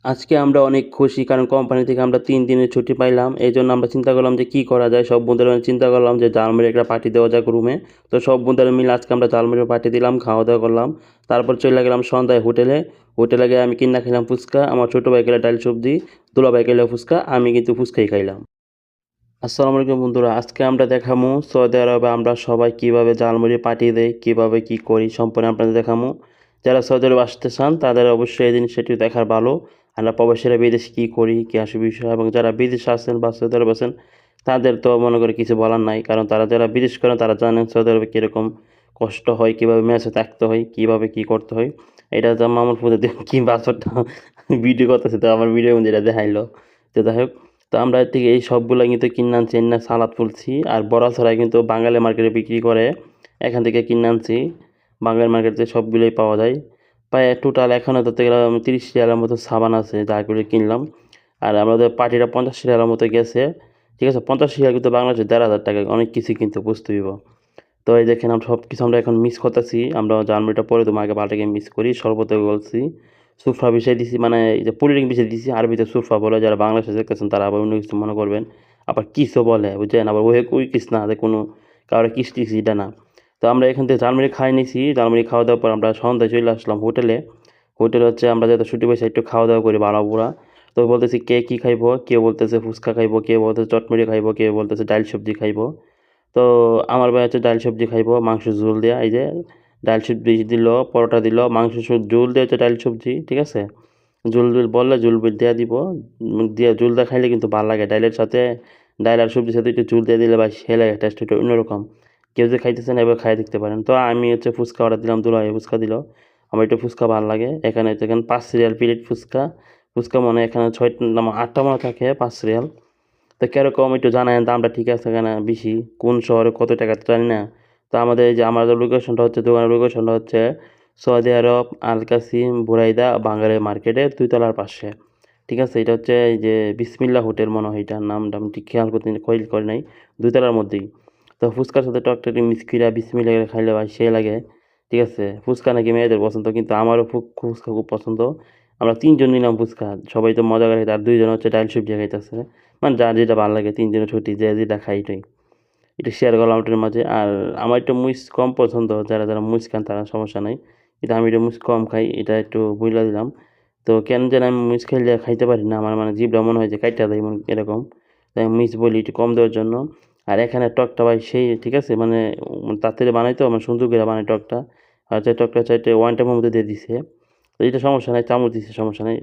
আজকে আমরা অনেক খুশি কারণ কোম্পানি থেকে আমরা ৩ দিনের ছুটি পাইলাম। এইজন্য আমরা চিন্তা করলাম যে কি করা যায়? সব বন্ধুরা মিলে চিন্তা করলাম যে জাল মুড়ির একটা পার্টি দেওয়া যাক রুমে। তো সব বন্ধুরা মিলে আজকে আমরা জাল মুড়ির পার্টি দিলাম, খাওয়া-দাওয়া করলাম। তারপর চইলা গেলাম সন্ধ্যায় হোটেলে। হোটেলে গিয়ে আমি কিইন্যা খাইলাম ফুচকা, আমার ছোট ভাই খাইলো ডাইল সবজি, দুলা ভাই খাইলো ফুচকা, আমি কিন্তু ফুচকাই খাইলাম। আসসালামু আলাইকুম বন্ধুরা, আজকে আমরা দেখামু সৌদি আরবে আমরা সবাই কিভাবে জালমুড়ি পার্টি দেই, কিভাবে কি করি সম্পূর্ণ আপনাদের দেখামু। যারা সৌদি আরবে আসতে চান তাদের অবশ্যই এই জিনিসটি দেখার ভালো। আমরা প্রবাসীরা বিদেশে কী করি, কী আসে বিষয় এবং যারা বিদেশে আছেন বা সৌদি আরবে আছেন তাদের তো মনে করি কিছু বলার নাই, কারণ তারা যারা বিদেশ করেন তারা জানেন সৌদি আরবে কীরকম কষ্ট হয়, কীভাবে মেসে থাকতে হয়, কীভাবে কী করতে হয়। এটা তো মামুর ফুদে কি বাছরটা ভিডিও করতেছে, তো আমার ভিডিও মধ্যে এটা দেখাইলো। তো যাই হোক, তো আমরা এর থেকে এই সবগুলা কিন্তু কিনে আনছি, এনে সালাদ তুলছি আর বড়া ছড়াই কিন্তু বাঙালি মার্কেটে বিক্রি করে, এখান থেকে কিনে আনছি। বাঙালি মার্কেটে সবগুলোই পাওয়া যায়। প্রায় টোটাল এখনও ধরতে গেলে 30 রিয়ালের মতো সাবান আছে যা করে কিনলাম। আর আমাদের পার্টিটা 50 রিয়ালের মতো গেছে। ঠিক আছে, 50 রিয়াল কিন্তু বাংলাদেশে 1,500 টাকা, অনেক কিছু কিন্তু বুঝতে হইব। তো এই দেখেন আমরা সব কিছু আমরা এখন মিক্স করতেছি, আমরা জার্মানিটা পরে দেবো, আগে পাল্টাকে মিক্স করি, শরবতে বলছি, সুরফা বিষয় দিছি, মানে এই যে পুডিং বিষয় দিছি, আরবিতে সুরফা বলে, যারা বাংলাদেশে দেখতেছেন তারা আবার অন্য কিছু মনে করবেন, আবার কিসও বলে বুঝছেন, আবার ওই কিস না, যে কোনো কারো কিস টিস এটা না। তো আমরা এখান থেকে জার্মানি খাই নিছি, জার্মানি খাওয়া দাওয়ার পর আমরা সন্ধ্যায় চলে আসলাম হোটেলে। হোটেলে হচ্ছে আমরা যেহেতু ছুটি পয়সা একটু খাওয়া দাওয়া করি ভালো পুরা। তো বলতেছি কে কী খাইবো, কেউ বলতেছে ফুচকা খাইবো, কেউ বলতেছে চটমুড়ি খাইবো, কেউ বলতেছে ডাল সবজি খাইবো। তো আমার ভাই হচ্ছে ডাল সবজি খাইবো, মাংস ঝোল দেয়া, এই যে ডাল সবজি দিল, পরোটা দিল, মাংস ঝোল দিয়ে হচ্ছে ডাল সবজি, ঠিক আছে। ঝোল বললে ঝোল দেয়া দিব, দিয়ে ঝোল দেয়া খাইলে কিন্তু ভালো লাগে ডাইলের সাথে, ডাইল আর সবজির সাথে একটু ঝোল দিয়ে দিলে ভাই সে লাগে, টেস্ট একটু অন্যরকম। কেউ যে খাইতেছেন এবার খাই দেখতে পারেন। তো আমি হচ্ছে ফুচকা অর্ডার দিলাম, দুলাভাই ফুচকা দিল, আমার একটু ফুচকা ভালো লাগে। এখানে দেখেন 5 রিয়াল প্লেট ফুচকা, ফুচকা মনে হয় এখানে 8টা মনে থাকে 5 রিয়াল। তো কিরকম একটু জানায়েন, দামটা ঠিক আছে কিনা, বেশি কোন শহরে কত টাকা তো জানি না। তো আমাদের এই যে আমাদের লোকেশনটা হচ্ছে, দোকানের লোকেশনটা হচ্ছে সৌদি আরব আল কাসিম বুরাইদা বাঙালি মার্কেটে 2 তলার পাশে। ঠিক আছে, এটা হচ্ছে এই যে বিসমিল্লা হোটেল মনে হয়, এটার নামটা আমি ঠিক খেয়াল করতে কইল করে নাই, 2 তলার মধ্যেই। তো ফুচকার সাথে টকটাকে মিক্স কইরা বিসমিল্লা করে খাইলে ভাই সে লাগে। ঠিক আছে, ফুচকা নাকি মেয়েদের পছন্দ, কিন্তু আমারও ফুচকা খুব পছন্দ। আমরা 3 জন নিলাম ফুচকা, সবাই তো মজা করে খাইতে, আর 2 জন হচ্ছে ডাইল সবজি খাইতেছে। মানে যার যেটা ভালো লাগে, 3 জনের ছুটি, যে যেটা খাই এটাই। এটা শেয়ার করলাম ওটার মাঝে। আর আমার একটু মুইস কম পছন্দ, যারা মুইস খান তারা সমস্যা নাই। কিন্তু আমি একটু মুইস কম খাই, এটা একটু বইলা দিলাম। তো কেন জানি আমি মুইস খাইলে খাইতে পারি না, আমার মানে জিভটা মনে হয় যে কাইটা দেয় এরকম। তাই আমি মুইস বলি একটু কম দেওয়ার জন্য। আর এখানে টকটা ভাই সেই, ঠিক আছে, মানে তাড়াতাড়ি বানাই তো, আমার সুন্দর করে বানাই টকটা। আর যে টকটা চাইতে ওয়ান টাইমের মধ্যে দিয়ে দিছে। তো এটা সমস্যা নাই, চামচ দিছে সমস্যা নাই।